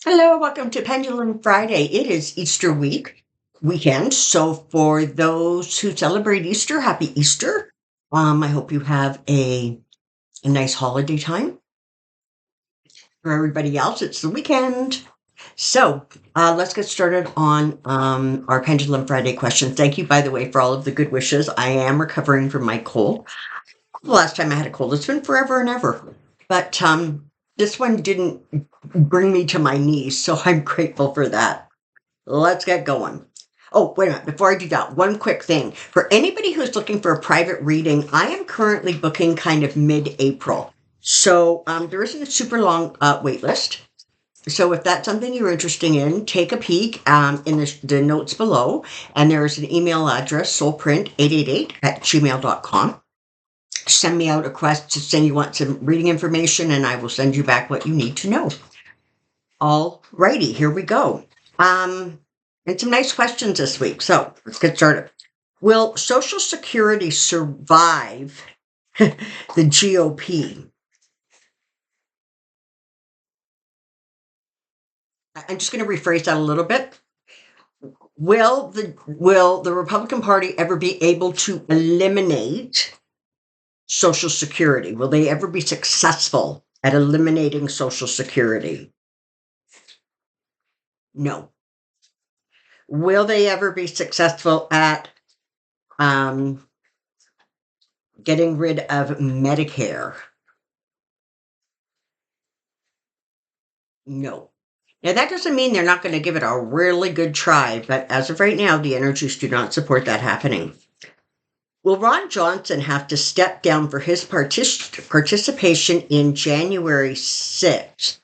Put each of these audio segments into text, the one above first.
Hello, welcome to Pendulum Friday. It is Easter weekend. So for those who celebrate Easter, happy Easter. I hope you have a nice holiday time. For everybody else, it's the weekend. So let's get started on our Pendulum Friday question. Thank you, by the way, for all of the good wishes. I am recovering from my cold. The last time I had a cold, it's been forever and ever. But this one didn't bring me to my knees, so I'm grateful for that. Let's get going. Oh, wait a minute. Before I do that, one quick thing. For anybody who's looking for a private reading, I am currently booking kind of mid-April. So there isn't a super long wait list. So if that's something you're interested in, take a peek in the notes below. And there is an email address, soulprint888@gmail.com. Send me out a request to say you want some reading information, and I will send you back what you need to know. All righty, here we go. And some nice questions this week. So let's get started. Will Social Security survive the GOP? I'm just going to rephrase that a little bit. Will the Republican Party ever be able to eliminate Social Security? Will they ever be successful at eliminating Social Security? No. Will they ever be successful at getting rid of Medicare? No. Now, that doesn't mean they're not going to give it a really good try, but as of right now, the energies do not support that happening. Will Ron Johnson have to step down for his participation in January 6th?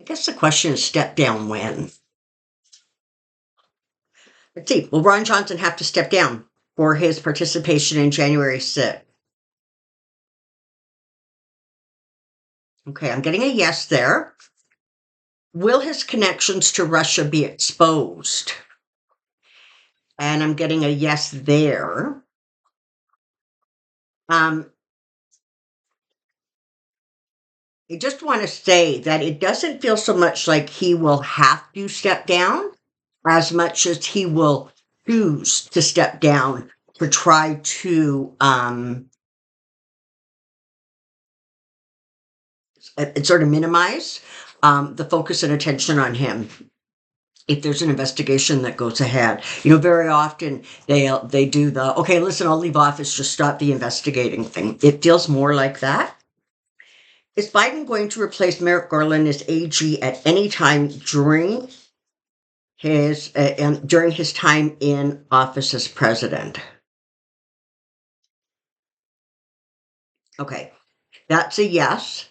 I guess the question is step down when? Let's see. Will Ron Johnson have to step down for his participation in January 6th? Okay, I'm getting a yes there. Will his connections to Russia be exposed? And I'm getting a yes there. I just want to say that it doesn't feel so much like he will have to step down as much as he will choose to step down to try to sort of minimize the focus and attention on him if there's an investigation that goes ahead. Very often they do the, okay, listen, I'll leave office, just stop the investigating thing. It feels more like that. Is Biden going to replace Merrick Garland as AG at any time during his time in office as president? Okay, that's a yes.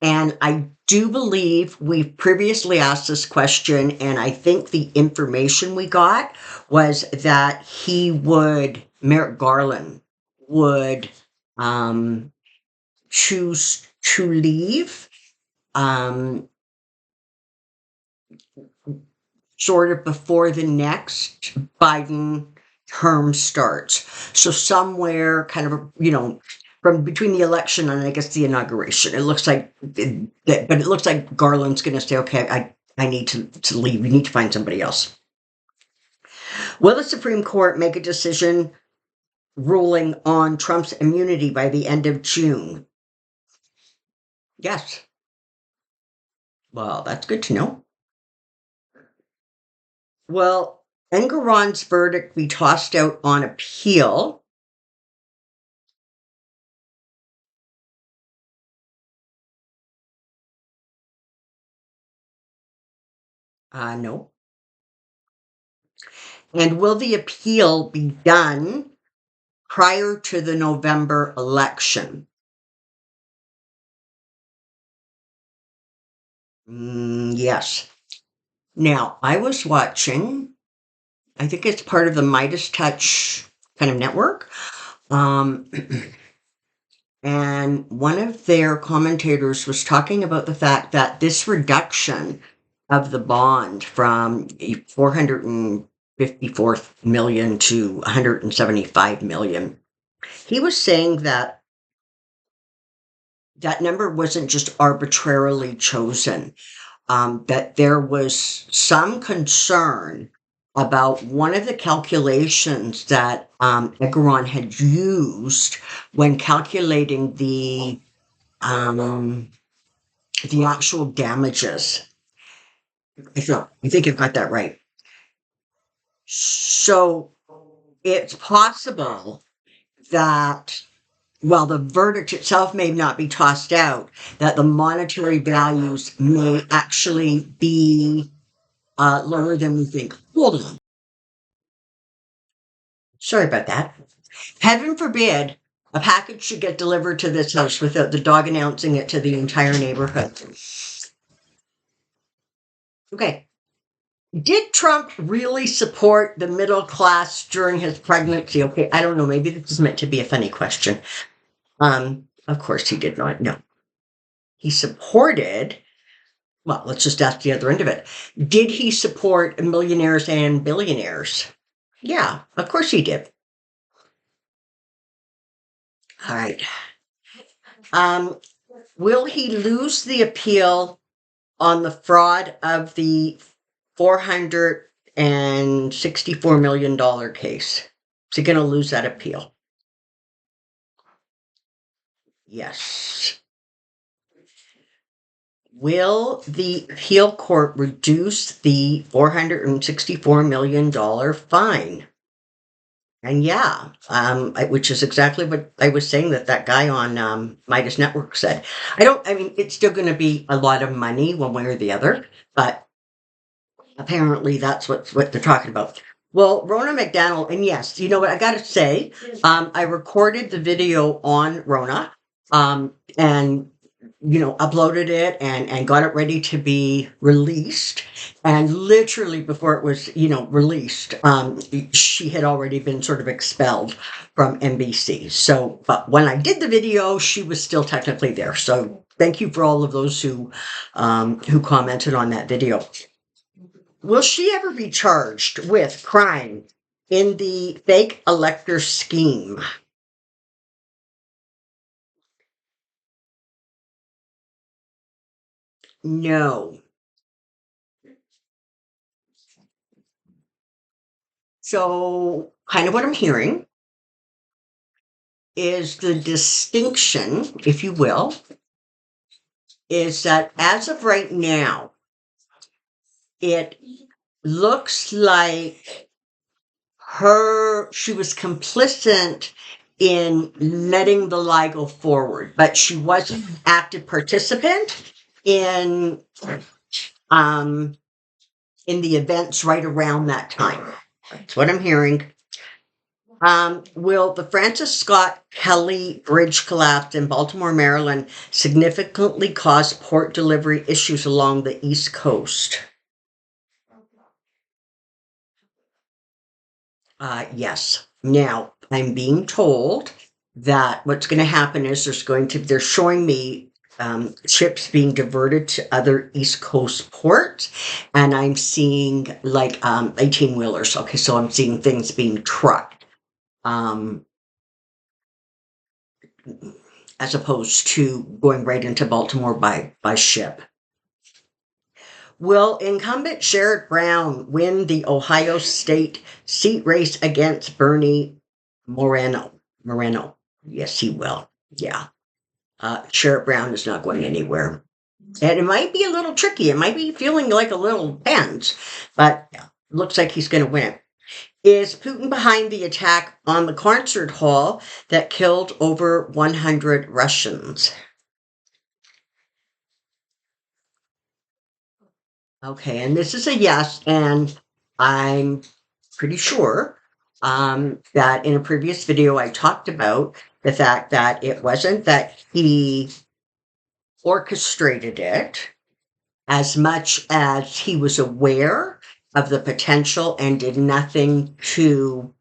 And I do believe we've previously asked this question, and I think the information we got was that Merrick Garland would choose to leave sort of before the next Biden term starts. So somewhere kind of, from between the election and I guess the inauguration. It looks like, but it looks like Garland's going to say, okay, I need to leave. We need to find somebody else. Will the Supreme Court make a decision ruling on Trump's immunity by the end of June? Yes. Well, that's good to know. Will Engoron's verdict be tossed out on appeal? No. And will the appeal be done prior to the November election? Yes. Now, I was watching, I think it's part of the Midas Touch kind of network. And one of their commentators was talking about the fact that this reduction of the bond from 454 million to 175 million, he was saying that that number wasn't just arbitrarily chosen. That there was some concern about one of the calculations that Egeron had used when calculating the actual damages. I think I've got that right. So it's possible that while the verdict itself may not be tossed out, that the monetary values may actually be lower than we think. Hold on. Sorry about that. Heaven forbid a package should get delivered to this house without the dog announcing it to the entire neighborhood. Okay. Did Trump really support the middle class during his pregnancy? Okay, I don't know. Maybe this is meant to be a funny question. Of course he did not. No. He supported, well, let's just ask the other end of it. Did he support millionaires and billionaires? Yeah, of course he did. All right. Um, will he lose the appeal on the fraud of the $464 million case? Is he going to lose that appeal? Yes. Will the appeal court reduce the $464 million fine? And yeah, which is exactly what I was saying that guy on Midas Network said. I mean, it's still going to be a lot of money one way or the other, but apparently that's what they're talking about. Well, Rona McDaniel, and yes, you know what, I got to say, I recorded the video on Rona, and uploaded it and got it ready to be released. And literally before it was, released, she had already been sort of expelled from NBC. So, but when I did the video, she was still technically there. So thank you for all of those who commented on that video. Will she ever be charged with crime in the fake elector scheme? No. So, kind of what I'm hearing is the distinction, if you will, is that as of right now, it looks like she was complicit in letting the lie go forward, but she wasn't an active participant in um in the events right around that time. That's what I'm hearing. Will the Francis Scott Kelly Bridge collapse in Baltimore, Maryland significantly cause port delivery issues along the East Coast? Yes. Now, I'm being told that what's going to happen is they're showing me ships being diverted to other East Coast ports, and I'm seeing like 18 wheelers. Okay, so I'm seeing things being trucked. As opposed to going right into Baltimore by ship. Will incumbent Sherrod Brown win the Ohio State seat race against Bernie Moreno? Moreno. Yes, he will. Yeah. Sherrod Brown is not going anywhere. And it might be a little tricky. It might be feeling like a little tense, but it looks like he's going to win it. Is Putin behind the attack on the concert hall that killed over 100 Russians? Okay, and this is a yes, and I'm pretty sure that in a previous video I talked about the fact that it wasn't that he orchestrated it as much as he was aware of the potential and did nothing to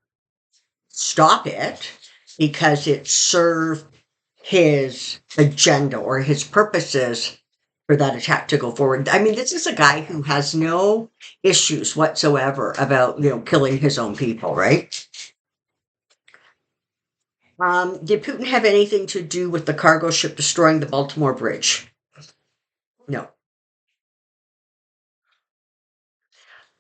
stop it because it served his agenda or his purposes for that attack to go forward. I mean, this is a guy who has no issues whatsoever about, killing his own people, right? Did Putin have anything to do with the cargo ship destroying the Baltimore Bridge? No.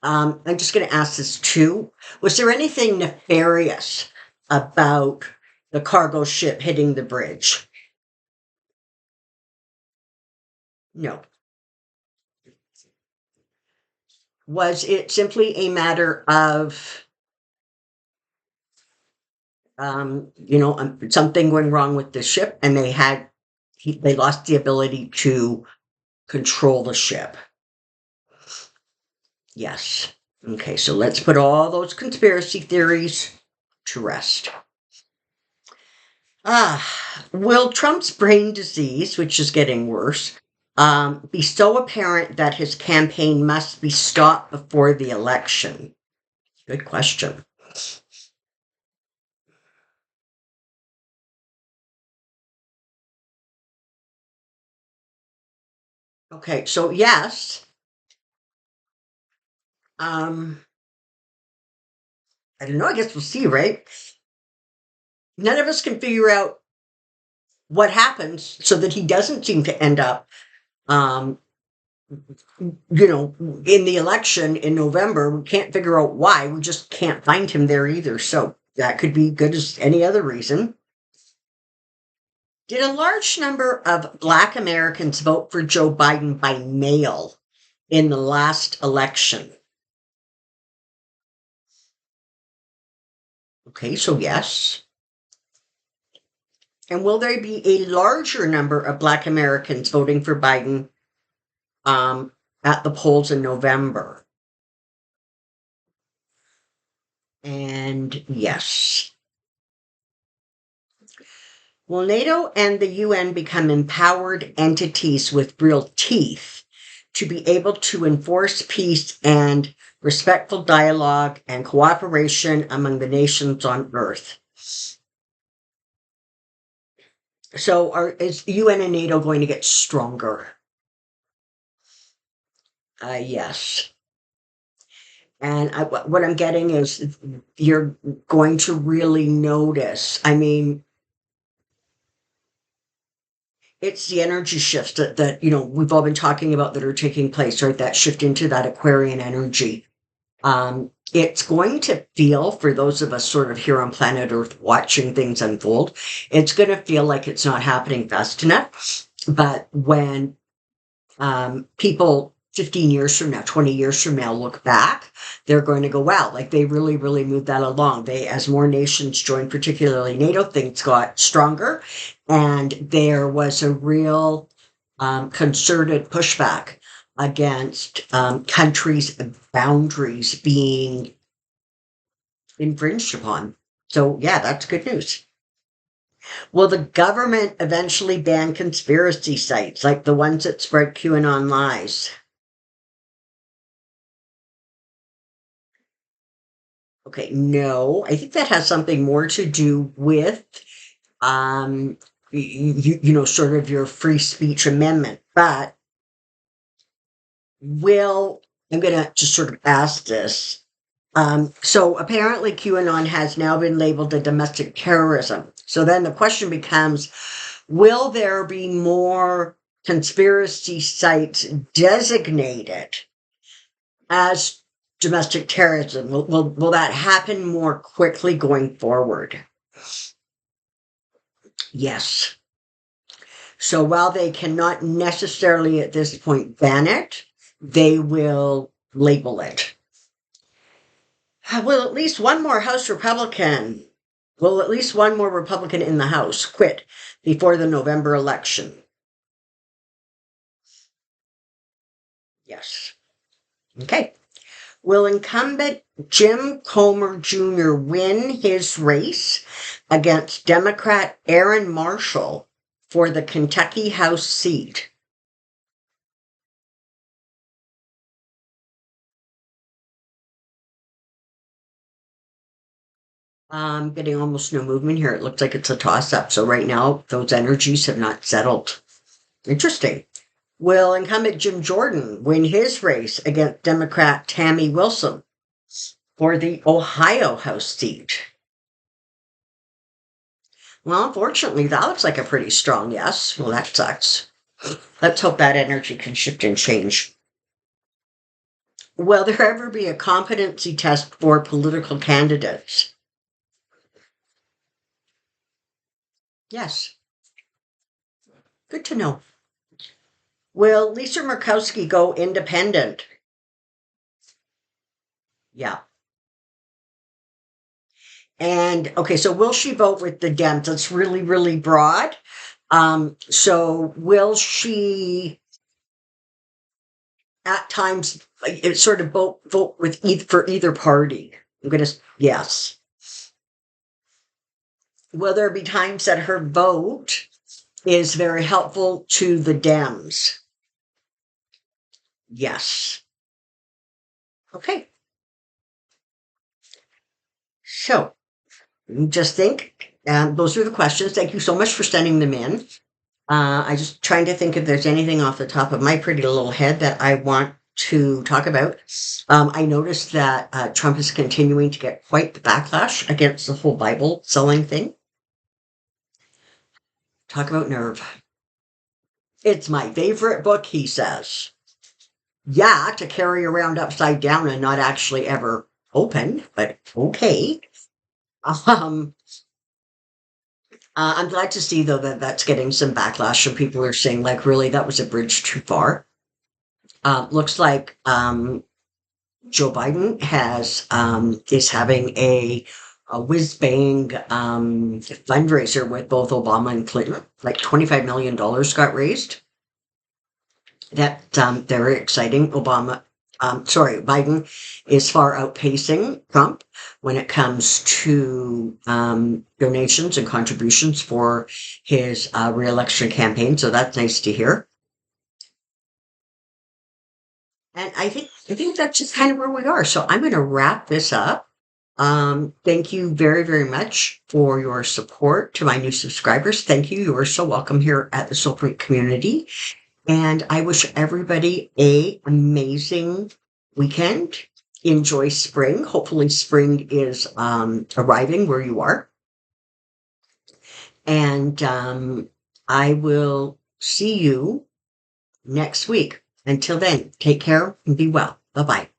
I'm just going to ask this too. Was there anything nefarious about the cargo ship hitting the bridge? No. Was it simply a matter of, something going wrong with the ship and they lost the ability to control the ship? Yes. Okay, so let's put all those conspiracy theories to rest. Will Trump's brain disease, which is getting worse, be so apparent that his campaign must be stopped before the election? Good question. Okay, so yes. I don't know, I guess we'll see, right? None of us can figure out what happens so that he doesn't seem to end up, um, in the election in November. We can't figure out why. We just can't find him there either. So that could be good as any other reason. Did a large number of Black Americans vote for Joe Biden by mail in the last election? Okay, so yes. And will there be a larger number of Black Americans voting for Biden um, at the polls in November? And yes. Will NATO and the UN become empowered entities with real teeth to be able to enforce peace and respectful dialogue and cooperation among the nations on Earth? So is UN and NATO going to get stronger? Yes. And what I'm getting is you're going to really notice. I mean, it's the energy shifts that we've all been talking about that are taking place, right? That shift into that Aquarian energy. It's going to feel, for those of us sort of here on planet Earth watching things unfold, it's going to feel like it's not happening fast enough. But when people 15 years from now, 20 years from now look back, they're going to go, wow, like they really, really moved that along. As more nations joined, particularly NATO, things got stronger. And there was a real concerted pushback against countries' boundaries being infringed upon. So, yeah, that's good news. Will the government eventually ban conspiracy sites like the ones that spread QAnon lies? Okay, no. I think that has something more to do with, um, sort of your free speech amendment. But I'm going to just sort of ask this. So apparently QAnon has now been labeled a domestic terrorism. So then the question becomes, will there be more conspiracy sites designated as domestic terrorism? Will that happen more quickly going forward? Yes. So while they cannot necessarily at this point ban it, they will label it. Will at least one more House Republican, will at least one more Republican in the House quit before the November election? Yes. Okay. Will incumbent Jim Comer Jr. win his race against Democrat Aaron Marshall for the Kentucky House seat? I'm getting almost no movement here. It looks like it's a toss-up. So right now, those energies have not settled. Interesting. Will incumbent Jim Jordan win his race against Democrat Tammy Wilson for the Ohio House seat? Well, unfortunately, that looks like a pretty strong yes. Well, that sucks. Let's hope that energy can shift and change. Will there ever be a competency test for political candidates? Yes. Good to know. Will Lisa Murkowski go independent? Yeah. And okay, so will she vote with the Dems? That's really, really broad. So will she at times sort of vote with either for either party? I'm gonna yes. Will there be times that her vote is very helpful to the Dems? Yes. Okay. So just think. Those are the questions. Thank you so much for sending them in. I just trying to think if there's anything off the top of my pretty little head that I want to talk about. I noticed that Trump is continuing to get quite the backlash against the whole Bible selling thing. Talk about nerve. It's my favorite book, he says. Yeah, to carry around upside down and not actually ever open, but okay. Um, I'm glad to see though that that's getting some backlash and people are saying like, really, that was a bridge too far. Looks like Joe Biden has is having a whiz bang fundraiser with both Obama and Clinton. Like $25 million got raised. That very exciting. Biden is far outpacing Trump when it comes to donations and contributions for his reelection campaign. So that's nice to hear. And I think that's just kind of where we are. So I'm going to wrap this up. Thank you very, very much for your support to my new subscribers. Thank you. You are so welcome here at the Soulprint community. And I wish everybody a amazing weekend. Enjoy spring. Hopefully spring is arriving where you are. And I will see you next week. Until then, take care and be well. Bye bye.